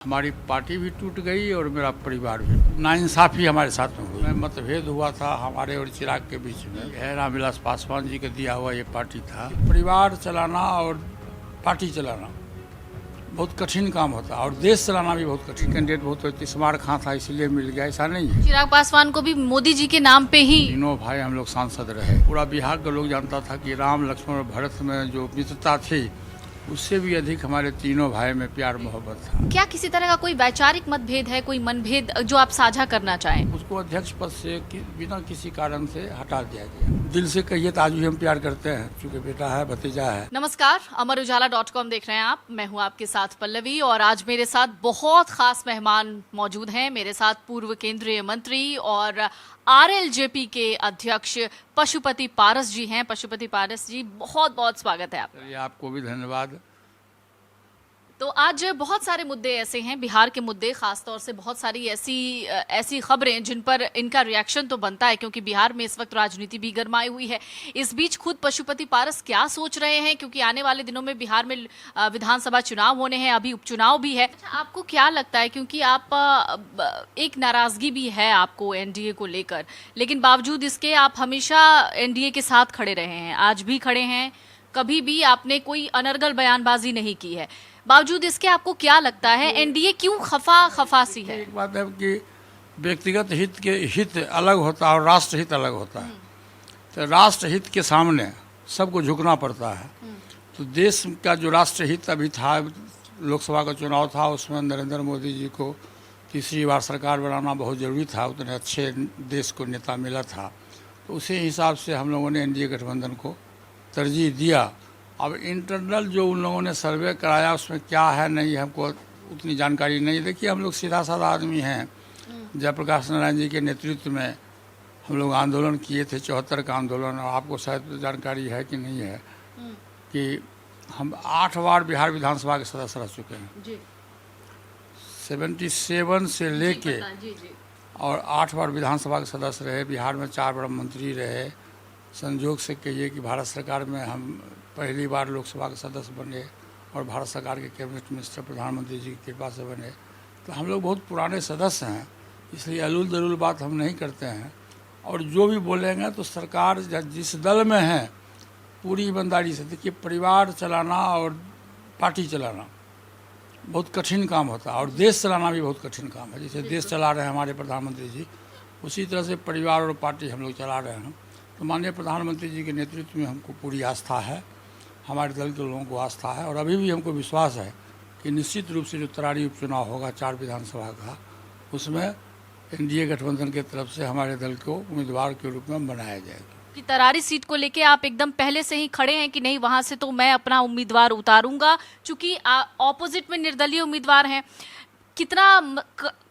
हमारी पार्टी भी टूट गई और मेरा परिवार भी। नाइंसाफी हमारे साथ में हुई। मतभेद हुआ था हमारे और चिराग के बीच में। यह रामविलास पासवान जी का दिया हुआ ये पार्टी था। परिवार चलाना और पार्टी चलाना बहुत कठिन काम होता और देश चलाना भी बहुत कठिन। कैंडिडेट बहुत तिस्मार खां था इसलिए मिल गया, ऐसा नहीं है। चिराग पासवान को भी मोदी जी के नाम पे ही तीनों भाई हम लोग सांसद रहे। पूरा बिहार का लोग जानता था कि राम लक्ष्मण और भरत में जो मित्रता थी उससे भी अधिक हमारे तीनों भाई में प्यार मोहब्बत था। क्या किसी तरह का कोई वैचारिक मतभेद है, कोई मनभेद जो आप साझा करना चाहें? उसको अध्यक्ष पद से बिना किसी कारण से हटा दिया गया। दिल से कहिए तो आज भी हम प्यार करते हैं, क्योंकि बेटा है, भतीजा है। नमस्कार, अमरउजाला.com देख रहे हैं आप। मैं हूं आपके साथ पल्लवी और आज मेरे साथ बहुत खास मेहमान मौजूद हैं। मेरे साथ पूर्व केंद्रीय मंत्री और RLJP के अध्यक्ष पशुपति पारस जी हैं। पशुपति पारस जी, बहुत बहुत स्वागत है आपका। चलिए, आपको भी धन्यवाद। तो आज बहुत सारे मुद्दे ऐसे हैं, बिहार के मुद्दे, खासतौर से बहुत सारी ऐसी खबरें जिन पर इनका रिएक्शन तो बनता है, क्योंकि बिहार में इस वक्त राजनीति भी गरमाई हुई है। इस बीच खुद पशुपति पारस क्या सोच रहे हैं, क्योंकि आने वाले दिनों में बिहार में विधानसभा चुनाव होने हैं, अभी उपचुनाव भी है। आपको क्या लगता है, क्योंकि आप एक नाराजगी भी है आपको एनडीए को लेकर, लेकिन बावजूद इसके आप हमेशा एनडीए के साथ खड़े रहे हैं, आज भी खड़े हैं, कभी भी आपने कोई अनर्गल बयानबाजी नहीं की है। बावजूद इसके आपको क्या लगता है एनडीए क्यों खफा सी है? एक बात है कि व्यक्तिगत हित अलग होता है और राष्ट्र हित अलग होता है। तो राष्ट्र हित के सामने सबको झुकना पड़ता है। तो देश का जो राष्ट्र हित अभी था, लोकसभा का चुनाव था, उसमें नरेंद्र मोदी जी को तीसरी बार सरकार बनाना बहुत ज़रूरी था। उतने अच्छे देश को नेता मिला था, तो उसी हिसाब से हम लोगों ने एनडीए गठबंधन को तरजीह दिया। अब इंटरनल जो उन लोगों ने सर्वे कराया उसमें क्या है नहीं, हमको उतनी जानकारी नहीं। देखिए, हम लोग सीधा साधा आदमी हैं। जयप्रकाश नारायण जी के नेतृत्व में हम लोग आंदोलन किए थे, 74 का आंदोलन। और आपको शायद जानकारी है कि नहीं है कि हम 8 बार बिहार विधानसभा के सदस्य रह चुके हैं जी। 77 से लेके और 8 बार विधानसभा के सदस्य रहे। बिहार में 4 बार मंत्री रहे। संयोग से कहिए कि भारत सरकार में हम पहली बार लोकसभा के सदस्य बने और भारत सरकार के कैबिनेट मिनिस्टर प्रधानमंत्री जी की कृपा से बने। तो हम लोग बहुत पुराने सदस्य हैं, इसलिए अलूल दलूल बात हम नहीं करते हैं। और जो भी बोलेंगे तो सरकार जिस दल में है पूरी ईमानदारी से। देखिए, परिवार चलाना और पार्टी चलाना बहुत कठिन काम होता है और देश चलाना भी बहुत कठिन काम है। जैसे देश चला रहे हैं हमारे प्रधानमंत्री जी, उसी तरह से परिवार और पार्टी हम लोग चला रहे हैं। तो माननीय प्रधानमंत्री जी के नेतृत्व में हमको पूरी आस्था है, हमारे दल के लोगों को आस्था है और अभी भी हमको विश्वास है कि निश्चित रूप से जो तरारी उपचुनाव होगा 4 विधानसभा का, उसमें एनडीए गठबंधन की तरफ से हमारे दल को उम्मीदवार के रूप में बनाया जाएगा। कि तरारी सीट को लेके आप एकदम पहले से ही खड़े हैं कि नहीं, वहां से तो मैं अपना उम्मीदवार उतारूंगा, क्योंकि ऑपोजिट में निर्दलीय उम्मीदवार हैं। कितना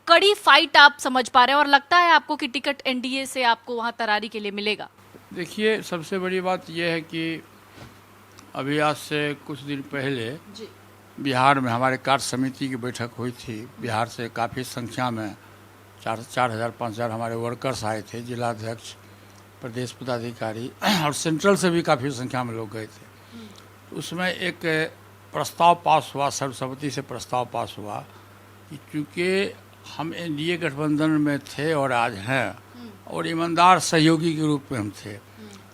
कड़ी फाइट आप समझ पा रहे हैं और लगता है आपको कि टिकट एनडीए से आपको वहां तरारी के लिए मिलेगा? देखिए, सबसे बड़ी बात यह है कि अभी आज से कुछ दिन पहले बिहार में हमारे कार्य समिति की बैठक हुई थी। बिहार से काफ़ी संख्या में 4,000-5,000 हमारे वर्कर्स आए थे, जिलाध्यक्ष, प्रदेश पदाधिकारी और सेंट्रल से भी काफ़ी संख्या में लोग गए थे। उसमें एक प्रस्ताव पास हुआ, सर्वसम्मति से प्रस्ताव पास हुआ कि चूँकि हम एनडीए गठबंधन में थे और आज हैं और ईमानदार सहयोगी के रूप में हम थे,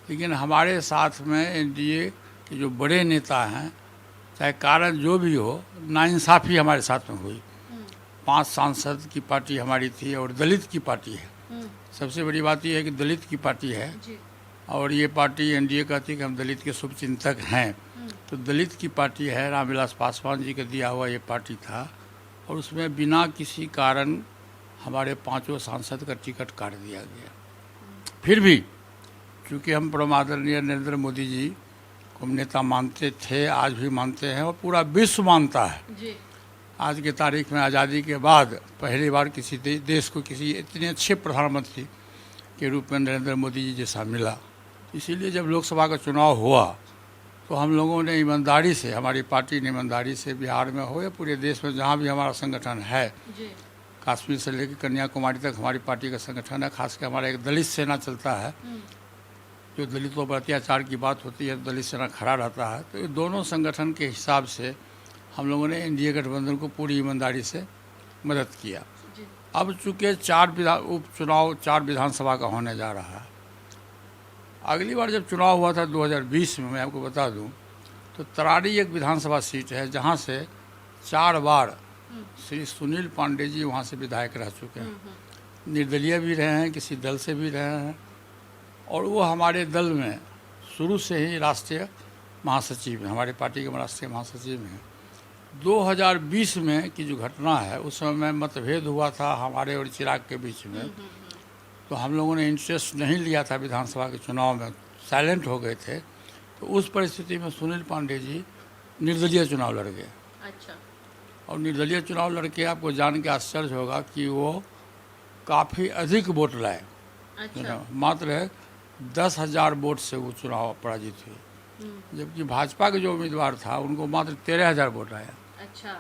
लेकिन हमारे साथ में एनडीए के जो बड़े नेता हैं, चाहे कारण जो भी हो, नाइंसाफ़ी हमारे साथ में हुई। 5 सांसद की पार्टी हमारी थी और दलित की पार्टी है। सबसे बड़ी बात यह है कि दलित की पार्टी है और ये पार्टी एनडीए कहती है कि हम दलित के शुभचिंतक हैं। तो दलित की पार्टी है, रामविलास पासवान जी का दिया हुआ ये पार्टी था और उसमें बिना किसी कारण हमारे 5 सांसद का टिकट काट दिया गया। फिर भी चूँकि हम परम आदरणीय नरेंद्र मोदी जी को हम नेता मानते थे, आज भी मानते हैं और पूरा विश्व मानता है जी। आज के तारीख में आज़ादी के बाद पहली बार किसी देश को किसी इतने अच्छे प्रधानमंत्री के रूप में नरेंद्र मोदी जी जैसा मिला। इसीलिए जब लोकसभा का चुनाव हुआ तो हम लोगों ने ईमानदारी से, हमारी पार्टी ने ईमानदारी से, बिहार में हो या पूरे देश में जहाँ भी हमारा संगठन है, कश्मीर से लेकर कन्याकुमारी तक हमारी पार्टी का संगठन है। खासकर हमारा एक दलित सेना चलता है, जो दलितों पर अत्याचार की बात होती है तो दलित सेना खड़ा रहता है। तो ये दोनों संगठन के हिसाब से हम लोगों ने एनडीए गठबंधन को पूरी ईमानदारी से मदद किया। अब चूँकि 4 उपचुनाव 4 विधानसभा का होने जा रहा है। अगली बार जब चुनाव हुआ था 2020 में, मैं आपको बता दूं, तो तरारी एक विधानसभा सीट है जहां से 4 बार श्री सुनील पांडे जी वहां से विधायक रह चुके हैं। निर्दलीय भी रहे हैं, किसी दल से भी रहे हैं, और वो हमारे दल में शुरू से ही राष्ट्रीय महासचिव हैं, हमारे पार्टी के राष्ट्रीय महासचिव हैं। 2020 में की जो घटना है, उस समय मतभेद हुआ था हमारे और चिराग के बीच में, तो हम लोगों ने इंटरेस्ट नहीं लिया था विधानसभा के चुनाव में, साइलेंट हो गए थे। तो उस परिस्थिति में सुनील पांडे जी निर्दलीय चुनाव लड़ गए। अच्छा। और निर्दलीय चुनाव लड़के आपको जान के आश्चर्य होगा कि वो काफ़ी अधिक वोट लाए। अच्छा। मात्र 10,000 वोट से वो चुनाव पराजित हुए, जबकि भाजपा के जो उम्मीदवार था उनको मात्र 13,000 वोट आया। अच्छा।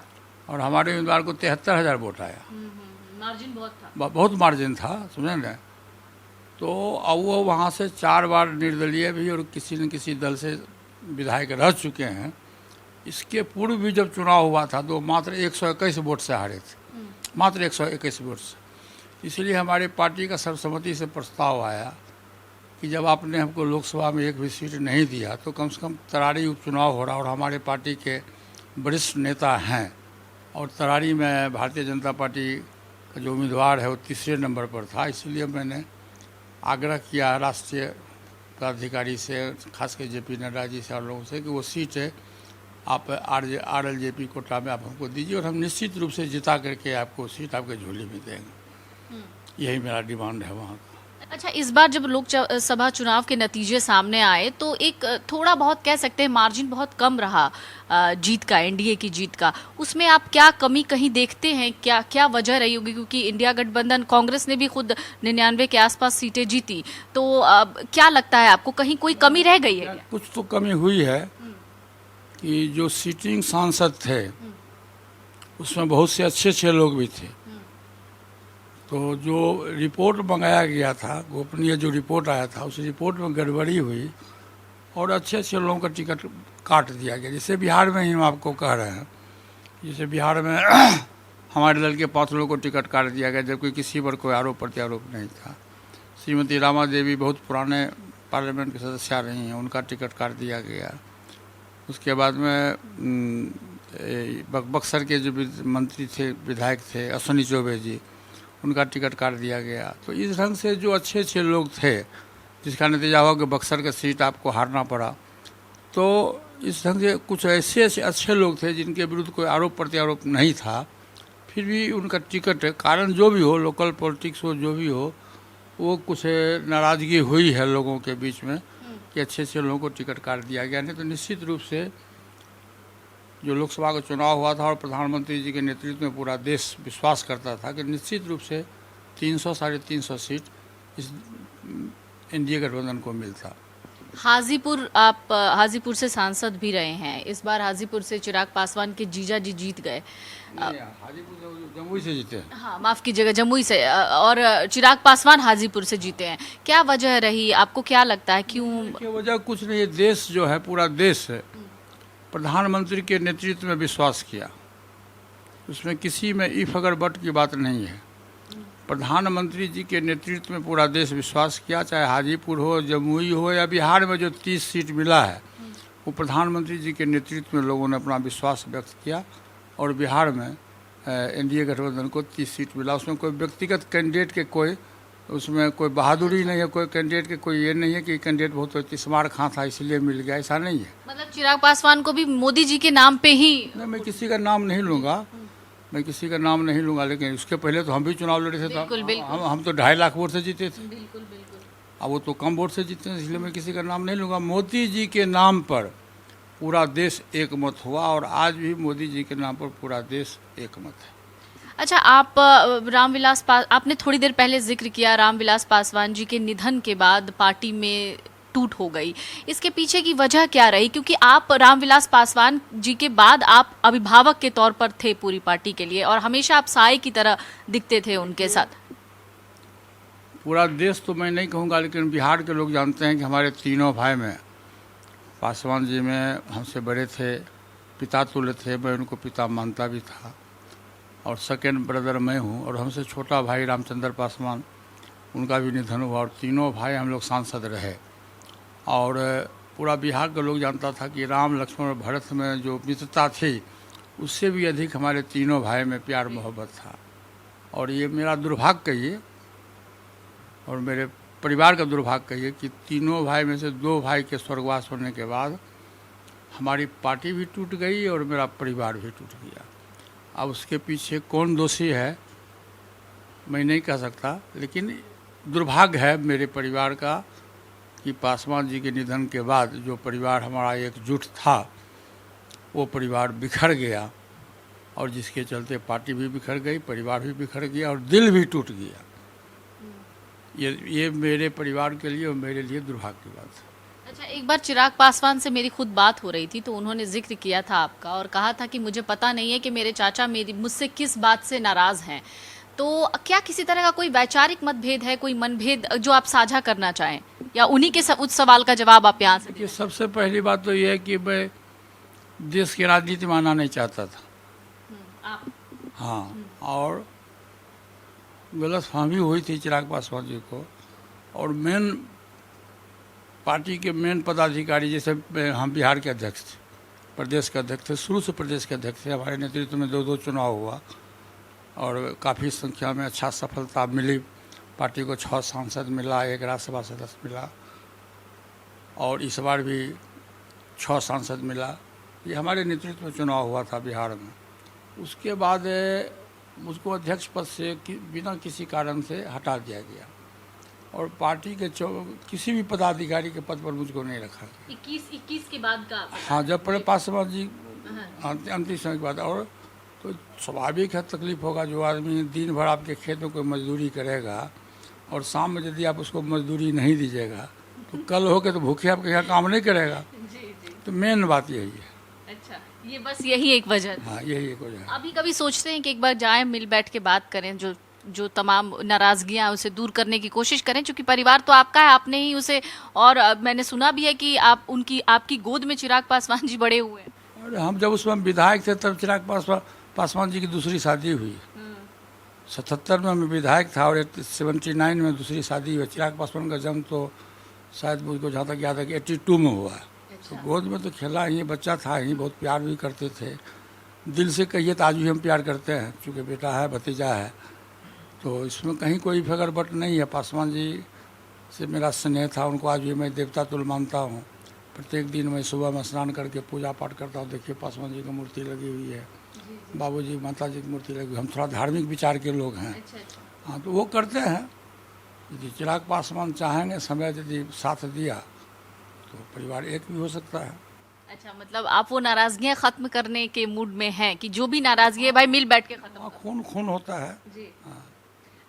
और हमारे उम्मीदवार को 73,000 वोट आया। मार्जिन बहुत था। बहुत मार्जिन था, समझे ना। तो अब वो वहाँ से 4 बार निर्दलीय भी और किसी न किसी दल से विधायक रह चुके हैं। इसके पूर्व भी जब चुनाव हुआ था तो मात्र 121 वोट से हारे थे, मात्र 121 वोट से। इसलिए हमारी पार्टी का सर्वसम्मति से प्रस्ताव आया कि जब आपने हमको लोकसभा में एक भी सीट नहीं दिया तो कम से कम तरारी उपचुनाव हो रहा, और हमारे पार्टी के वरिष्ठ नेता हैं, और तरारी में भारतीय जनता पार्टी का जो उम्मीदवार है वो 3रे नंबर पर था। इसलिए मैंने आग्रह किया राष्ट्रीय पदाधिकारी से, खासकर जेपी नड्डा जी से और लोगों से, कि वो सीट है आप RLJP कोटा में आप हमको दीजिए, और हम निश्चित रूप से जिता करके आपको सीट आपके झोली में देंगे। यही मेरा डिमांड है वहाँ का। अच्छा, इस बार जब लोकसभा चुनाव के नतीजे सामने आए तो एक थोड़ा बहुत कह सकते हैं मार्जिन बहुत कम रहा जीत का, एनडीए की जीत का। उसमें आप क्या कमी कहीं देखते हैं? क्या क्या वजह रही होगी? क्योंकि इंडिया गठबंधन, कांग्रेस ने भी खुद 99 के आसपास सीटें जीती, तो क्या लगता है आपको, कहीं कोई कमी रह गई है? कुछ तो कमी हुई है कि जो सिटिंग सांसद थे उसमें बहुत से अच्छे लोग भी थे। तो जो रिपोर्ट मंगाया गया था, गोपनीय जो रिपोर्ट आया था, उस रिपोर्ट में गड़बड़ी हुई और अच्छे लोगों का टिकट काट दिया गया। जैसे बिहार में ही हम आपको कह रहे हैं, जैसे बिहार में हमारे दल के 5 लोगों को टिकट काट दिया गया, जबकि किसी पर कोई आरोप प्रत्यारोप नहीं था। श्रीमती रामा देवी बहुत पुराने पार्लियामेंट के सदस्य रही हैं, उनका टिकट काट दिया गया। उसके बाद में बक्सर के जो मंत्री थे, विधायक थे, अश्विनी चौबे जी, उनका टिकट काट दिया गया। तो इस ढंग से जो अच्छे लोग थे, जिसका नतीजा हुआ कि बक्सर का सीट आपको हारना पड़ा, तो इस ढंग से कुछ ऐसे अच्छे लोग थे जिनके विरुद्ध कोई आरोप प्रत्यारोप नहीं था, फिर भी उनका टिकट, कारण जो भी हो, लोकल पॉलिटिक्स हो, जो भी हो, वो कुछ नाराज़गी हुई है लोगों के बीच में कि अच्छे लोगों को टिकट काट दिया गया। नहीं तो निश्चित रूप से जो लोकसभा का चुनाव हुआ था और प्रधानमंत्री जी के नेतृत्व में पूरा देश विश्वास करता था कि निश्चित रूप से 300 साढ़े 300 सीट इस एनडीए गठबंधन को मिलता। हाजीपुर, आप हाजीपुर से सांसद भी रहे हैं। इस बार हाजीपुर से चिराग पासवान के जीजा जी जीत गए। हाजीपुर से जमुई से जीते हैं। हाँ, माफ कीजिएगा, जमुई से, और चिराग पासवान हाजीपुर से जीते हैं। क्या वजह रही? आपको क्या लगता है, क्यों? वजह कुछ नहीं है, देश जो है, पूरा देश है, प्रधानमंत्री के नेतृत्व में विश्वास किया। उसमें किसी में इफ अगर बट की बात नहीं है। प्रधानमंत्री जी के नेतृत्व में पूरा देश विश्वास किया, चाहे हाजीपुर हो, जमुई हो, या बिहार में जो 30 सीट मिला है, वो प्रधानमंत्री जी के नेतृत्व में लोगों ने अपना विश्वास व्यक्त किया, और बिहार में एनडीए गठबंधन को 30 सीट मिला। उसमें कोई व्यक्तिगत कैंडिडेट के उसमें कोई बहादुरी नहीं है, कोई कैंडिडेट के कोई ये नहीं है कि कैंडिडेट बहुत तिस्मार खां था इसलिए मिल गया, ऐसा नहीं है। मतलब चिराग पासवान को भी मोदी जी के नाम पे ही? नहीं, मैं किसी का नाम नहीं लूँगा, मैं किसी का नाम नहीं लूँगा, लेकिन उसके पहले तो हम भी चुनाव लड़े थे। बिल्कुल, बिल्कुल। हम तो 2.5 लाख वोट से जीते थे। बिल्कुल बिल्कुल। अब वो तो कम वोट से जीते हैं, इसलिए मैं किसी का नाम नहीं लूँगा। मोदी जी के नाम पर पूरा देश एकमत हुआ, और आज भी मोदी जी के नाम पर पूरा देश एकमत है। अच्छा, आप आपने थोड़ी देर पहले जिक्र किया रामविलास पासवान जी के निधन के बाद पार्टी में टूट हो गई। इसके पीछे की वजह क्या रही? क्योंकि आप रामविलास पासवान जी के बाद आप अभिभावक के तौर पर थे पूरी पार्टी के लिए, और हमेशा आप साए की तरह दिखते थे उनके साथ। पूरा देश तो मैं नहीं कहूँगा, लेकिन बिहार के लोग जानते हैं कि हमारे तीनों भाई में पासवान जी में हमसे बड़े थे, पिता तुल्य थे, मैं उनको पिता मानता भी था। और सेकेंड ब्रदर मैं हूँ, और हमसे छोटा भाई रामचंद्र पासवान, उनका भी निधन हुआ, और तीनों भाई हम लोग सांसद रहे। और पूरा बिहार का लोग जानता था कि राम लक्ष्मण और भरत में जो मित्रता थी, उससे भी अधिक हमारे तीनों भाई में प्यार मोहब्बत था। और ये मेरा दुर्भाग्य कहिए और मेरे परिवार का दुर्भाग्य कहिए कि तीनों भाई में से 2 भाई के स्वर्गवास होने के बाद हमारी पार्टी भी टूट गई और मेरा परिवार भी टूट गया। अब उसके पीछे कौन दोषी है मैं नहीं कह सकता, लेकिन दुर्भाग्य है मेरे परिवार का कि पासवान जी के निधन के बाद जो परिवार हमारा एकजुट था वो परिवार बिखर गया, और जिसके चलते पार्टी भी बिखर गई, परिवार भी बिखर गया और दिल भी टूट गया। ये मेरे परिवार के लिए और मेरे लिए दुर्भाग्य की बात है। अच्छा, एक बार चिराग पासवान से मेरी खुद बात हो रही थी तो उन्होंने जिक्र किया था आपका और कहा था कि मुझे पता नहीं है कि मेरे चाचा मुझसे किस बात से नाराज हैं। तो क्या किसी तरह का कोई वैचारिक मतभेद है, कोई मनभेद जो आप साझा करना चाहें, या उन्हीं के उस सवाल का जवाब आप यहाँ से देखिए, सबसे पहली बात तो ये है कि मैं देश की राजनीति में आना नहीं चाहता था। आप हाँ, और गलतफहमी हुई थी चिराग पासवान जी को, और मेन पार्टी के मेन पदाधिकारी, जैसे हम बिहार के अध्यक्ष थे, प्रदेश के अध्यक्ष थे, शुरू से प्रदेश के अध्यक्ष थे। हमारे नेतृत्व में 2 चुनाव हुआ और काफ़ी संख्या में अच्छा सफलता मिली। पार्टी को 6 सांसद मिला, 1 राज्यसभा सदस्य मिला, और इस बार भी 6 सांसद मिला। ये हमारे नेतृत्व में चुनाव हुआ था बिहार में। उसके बाद मुझको अध्यक्ष पद से बिना किसी कारण से हटा दिया गया, और पार्टी के किसी भी पदाधिकारी के पद पर मुझको नहीं रखा गया। 21 के बाद का? हाँ, जब पासवान जी अंतिम समय के बाद। और तो स्वाभाविक है तकलीफ होगा, जो आदमी दिन भर आपके खेत में कोई मजदूरी करेगा और शाम में यदि आप उसको मजदूरी नहीं दीजिएगा तो कल होके तो भूखे आपके यहाँ काम नहीं करेगा। तो मेन बात यही है। अच्छा, ये बस यही एक वजह है। हाँ, यही एक वजह है। अभी कभी सोचते हैं कि एक बार जाएं, मिल बैठ के बात करें, जो तमाम नाराजगियां उसे दूर करने की कोशिश करें, क्योंकि परिवार तो आपका है, आपने ही उसे। और मैंने सुना भी है कि आपकी गोद में चिराग पासवान जी बड़े हुए हैं। और हम जब उसमें विधायक थे तब चिराग पासवान जी की दूसरी शादी हुई। 77 में मैं विधायक था और 79 में दूसरी शादी हुई। चिराग पासवान का जन्म तो शायद मुझको जहाँ तक याद है कि 82 में हुआ। तो गोद में तो खेला ही, बच्चा था ही, बहुत प्यार भी करते थे। दिल से कहिए तो आज भी हम प्यार करते हैं, चूँकि बेटा है, भतीजा है, तो इसमें कहीं कोई फिकर बट नहीं है। पासवान जी से मेरा स्नेह था, उनको आज भी मैं देवता तुल्य मानता हूँ। प्रत्येक दिन मैं सुबह में स्नान करके पूजा पाठ करता हूँ। देखिए, पासवान जी की मूर्ति लगी हुई है, बाबूजी माता जी की मूर्ति लगी हुई। हम थोड़ा धार्मिक विचार के लोग हैं। हाँ, तो वो करते हैं। यदि चिराग पासवान चाहेंगे, समय यदि साथ दिया तो परिवार एक भी हो सकता है। अच्छा, मतलब आप वो नाराजगियां खत्म करने के मूड में हैं कि जो भी नाराजगी है भाई मिल बैठ के खत्म। खून खून होता है जी। हाँ।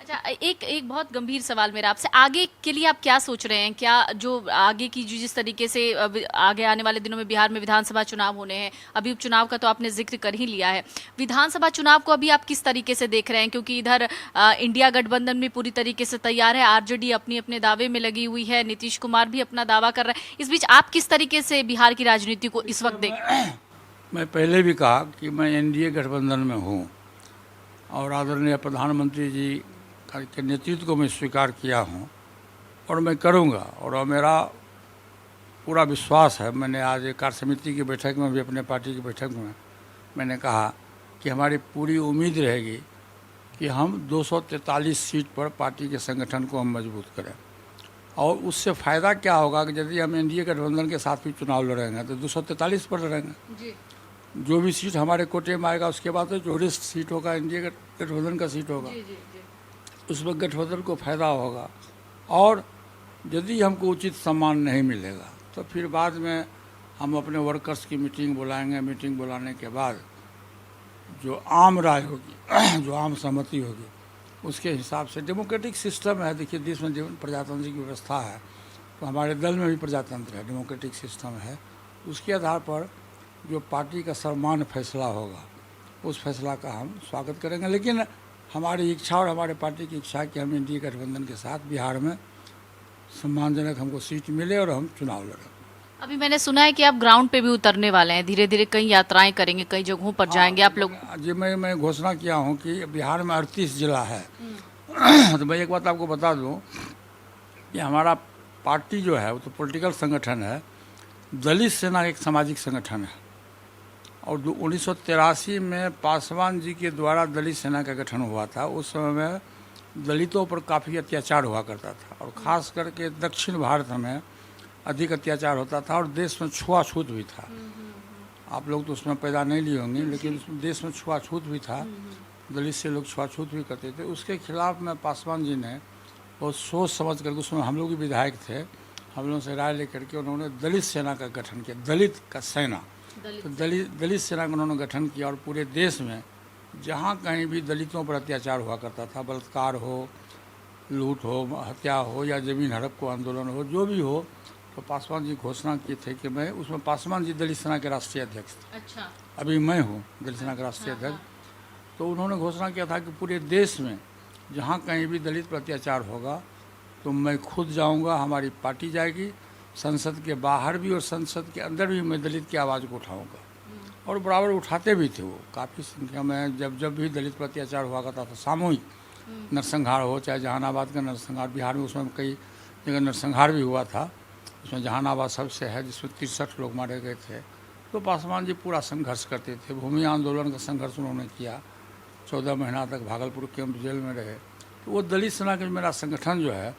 अच्छा, एक बहुत गंभीर सवाल मेरा आपसे, आगे के लिए आप क्या सोच रहे हैं? क्या जो आगे की जिस तरीके से आगे आने वाले दिनों में बिहार में विधानसभा चुनाव होने हैं, अभी उपचुनाव का तो आपने जिक्र कर ही लिया है, विधानसभा चुनाव को अभी आप किस तरीके से देख रहे हैं? क्योंकि इधर इंडिया गठबंधन भी पूरी तरीके से तैयार है, आरजेडी अपने दावे में लगी हुई है, नीतीश कुमार भी अपना दावा कर रहे हैं। इस बीच आप किस तरीके से बिहार की राजनीति को इस वक्त देख? मैं पहले भी कहा कि मैं एनडीए गठबंधन में हूँ, और आदरणीय प्रधानमंत्री जी के नेतृत्व को मैं स्वीकार किया हूँ और मैं करूँगा। और मेरा पूरा विश्वास है। मैंने आज एक कार्य समिति की बैठक में भी, अपने पार्टी की बैठक में मैंने कहा कि हमारी पूरी उम्मीद रहेगी कि हम 243 सीट पर पार्टी के संगठन को हम मजबूत करें। और उससे फ़ायदा क्या होगा कि यदि हम एनडीए गठबंधन के साथ भी चुनाव लड़ेंगे तो 243 पर लड़ेंगे। जो भी सीट हमारे कोटे में आएगा उसके बाद जो रिस्ट सीट होगा एनडीए गठबंधन का सीट होगा, उसमें गठबंधन को फ़ायदा होगा। और यदि हमको उचित सम्मान नहीं मिलेगा तो फिर बाद में हम अपने वर्कर्स की मीटिंग बुलाएंगे। मीटिंग बुलाने के बाद जो आम राय होगी, जो आम सहमति होगी, उसके हिसाब से डेमोक्रेटिक सिस्टम है। देखिए, देश में प्रजातांत्रिक व्यवस्था है, तो हमारे दल में भी प्रजातंत्र है, डेमोक्रेटिक सिस्टम है। उसके आधार पर जो पार्टी का सर्वमान्य फैसला होगा उस फैसला का हम स्वागत करेंगे। लेकिन हमारी इच्छा और हमारे पार्टी की इच्छा है कि हम एनडीए गठबंधन के साथ बिहार में सम्मानजनक हमको सीट मिले और हम चुनाव लड़ें। अभी मैंने सुना है कि आप ग्राउंड पे भी उतरने वाले हैं, धीरे धीरे कई यात्राएं करेंगे, कई जगहों पर जाएंगे आप लोग। जी मैं घोषणा किया हूँ कि बिहार में 38 जिला है। तो मैं एक बात आपको बता दूँ कि हमारा पार्टी जो है वो तो पॉलिटिकल संगठन है, दलित सेना एक सामाजिक संगठन है। और 1983 में पासवान जी के द्वारा दलित सेना का गठन हुआ था। उस समय में दलितों पर काफ़ी अत्याचार हुआ करता था और ख़ास करके दक्षिण भारत में अधिक अत्याचार होता था और देश में छुआछूत भी था। आप लोग तो उसमें पैदा नहीं लिए होंगे, लेकिन उसमें देश में छुआछूत भी था, दलित से लोग छुआछूत भी करते थे। उसके खिलाफ में पासवान जी ने बहुत सोच समझ करके, उसमें हम लोग भी विधायक थे, हम लोगों से राय लेकर के उन्होंने दलित सेना का गठन किया, दलित का सेना। तो दलित सेना का उन्होंने गठन किया और पूरे देश में जहाँ कहीं भी दलितों पर अत्याचार हुआ करता था, बलात्कार हो, लूट हो, हत्या हो या ज़मीन हड़प को आंदोलन हो, जो भी हो, तो पासवान जी घोषणा किए थे कि मैं उसमें पासवान जी दलित सेना के राष्ट्रीय अध्यक्ष थे। अच्छा। अभी मैं हूँ दलित सेना का राष्ट्रीय अध्यक्ष। तो उन्होंने घोषणा किया था कि पूरे देश में जहाँ कहीं भी दलित पर अत्याचार होगा तो मैं खुद जाऊँगा, हमारी पार्टी जाएगी, संसद के बाहर भी और संसद के अंदर भी मैं दलित की आवाज़ को उठाऊँगा। और बराबर उठाते भी थे वो, काफ़ी संख्या में। जब भी दलित पर अत्याचार हुआ करता था, सामूहिक नरसंहार हो, चाहे जहानाबाद का नरसंहार, बिहार में उसमें कई जगह नरसंहार भी हुआ था, उसमें जहानाबाद सबसे है जिसमें 63 लोग मारे गए थे। तो पासवान जी पूरा संघर्ष करते थे, भूमि आंदोलन का संघर्ष उन्होंने किया, 14 महीना तक भागलपुर कैंप जेल में रहे। तो वो दलित सेना का मेरा संगठन जो है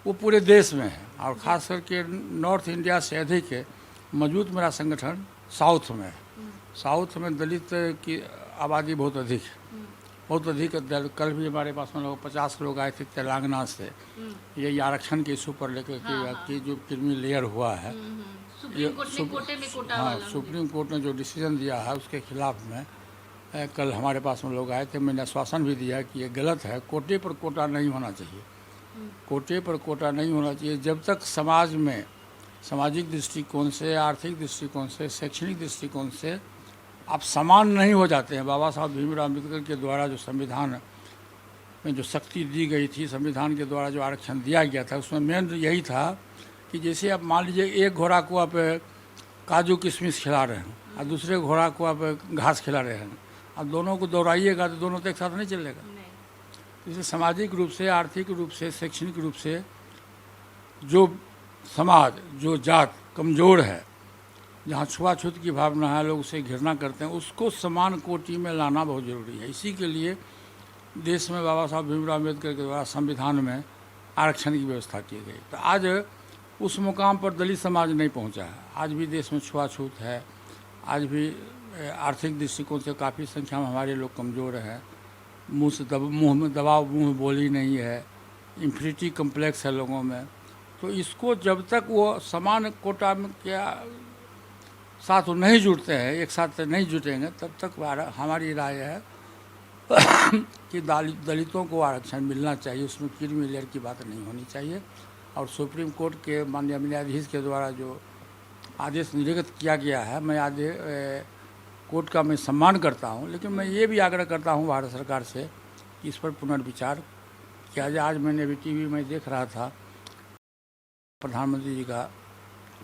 वो पूरे देश में है और ख़ास करके नॉर्थ इंडिया से अधिक है मौजूद मेरा संगठन साउथ में है। साउथ में दलित की आबादी बहुत अधिक है, बहुत अधिक। कल भी हमारे पास में लोग 50 लोग आए थे तेलंगाना से, यही आरक्षण के इशू पर लेकर के जो क्रीमी लेयर हुआ है, सुप्रीम कोर्ट ने जो डिसीजन दिया है उसके खिलाफ में कल हमारे पास में लोग आए थे। मैंने आश्वासन भी दिया कि ये गलत है, कोटे पर कोटा नहीं होना चाहिए, कोटे पर कोटा नहीं होना चाहिए। जब तक समाज में सामाजिक दृष्टिकोण से, आर्थिक दृष्टिकोण से, शैक्षणिक दृष्टिकोण से आप समान नहीं हो जाते हैं। बाबा साहब भीमराव अम्बेडकर के द्वारा जो संविधान में जो शक्ति दी गई थी, संविधान के द्वारा जो आरक्षण दिया गया था, उसमें मेन यही था कि जैसे आप मान लीजिए एक घोड़ा को आप काजू किशमिश खिला रहे हैं और दूसरे घोड़ा को आप घास खिला रहे हैं, अब दोनों को दौड़ाइएगा तो दोनों तो एक साथ नहीं चलेगा। इसे सामाजिक रूप से, आर्थिक रूप से, शैक्षणिक रूप से जो समाज, जो जात कमज़ोर है, जहाँ छुआछूत की भावना है, लोग उसे घृणा करते हैं, उसको समान कोटि में लाना बहुत ज़रूरी है। इसी के लिए देश में बाबा साहब भीमराव अम्बेडकर के द्वारा संविधान में आरक्षण की व्यवस्था की गई। तो आज उस मुकाम पर दलित समाज नहीं पहुंचा है। आज भी देश में छुआछूत है, आज भी आर्थिक दृष्टिकोण से काफ़ी संख्या में हमारे लोग कमज़ोर हैं, मुँह में दबाव, मुँह बोली नहीं है, इंफिनिटी कम्प्लेक्स है लोगों में। तो इसको जब तक वो समान कोटा में क्या साथ नहीं जुड़ते हैं, एक साथ नहीं जुटेंगे, तब तक हमारी राय है कि दलितों को आरक्षण मिलना चाहिए, उसमें क्रीमी लेयर की बात नहीं होनी चाहिए। और सुप्रीम कोर्ट के माननीय न्यायाधीश के द्वारा जो आदेश निर्गत किया गया है, मैं कोर्ट का मैं सम्मान करता हूं, लेकिन मैं ये भी आग्रह करता हूं भारत सरकार से कि इस पर पुनर्विचार किया जाए। आज मैंने अभी टीवी में देख रहा था, प्रधानमंत्री जी का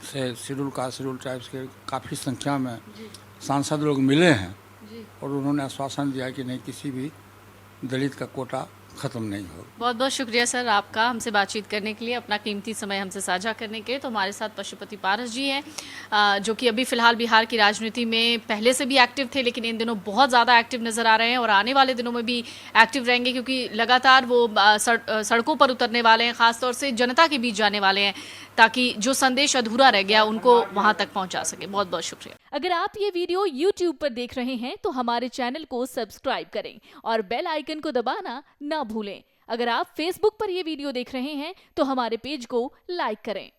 से शेड्यूल कास्ट, शेड्यूल ट्राइब्स के काफ़ी संख्या में सांसद लोग मिले हैं और उन्होंने आश्वासन दिया कि नहीं, किसी भी दलित का कोटा खत्म नहीं हो। बहुत बहुत शुक्रिया सर आपका हमसे बातचीत करने के लिए, अपना कीमती समय हमसे साझा करने के लिए। तो हमारे साथ पशुपति पारस जी हैं जो कि अभी फिलहाल बिहार की राजनीति में पहले से भी एक्टिव थे, लेकिन इन दिनों बहुत ज़्यादा एक्टिव नजर आ रहे हैं और आने वाले दिनों में भी एक्टिव रहेंगे, क्योंकि लगातार वो सड़कों पर उतरने वाले हैं, खासतौर से जनता के बीच जाने वाले हैं, ताकि जो संदेश अधूरा रह गया उनको वहां तक पहुंचा सके। बहुत बहुत शुक्रिया। अगर आप ये वीडियो YouTube पर देख रहे हैं तो हमारे चैनल को सब्सक्राइब करें और बेल आइकन को दबाना ना भूलें। अगर आप Facebook पर ये वीडियो देख रहे हैं तो हमारे पेज को लाइक करें।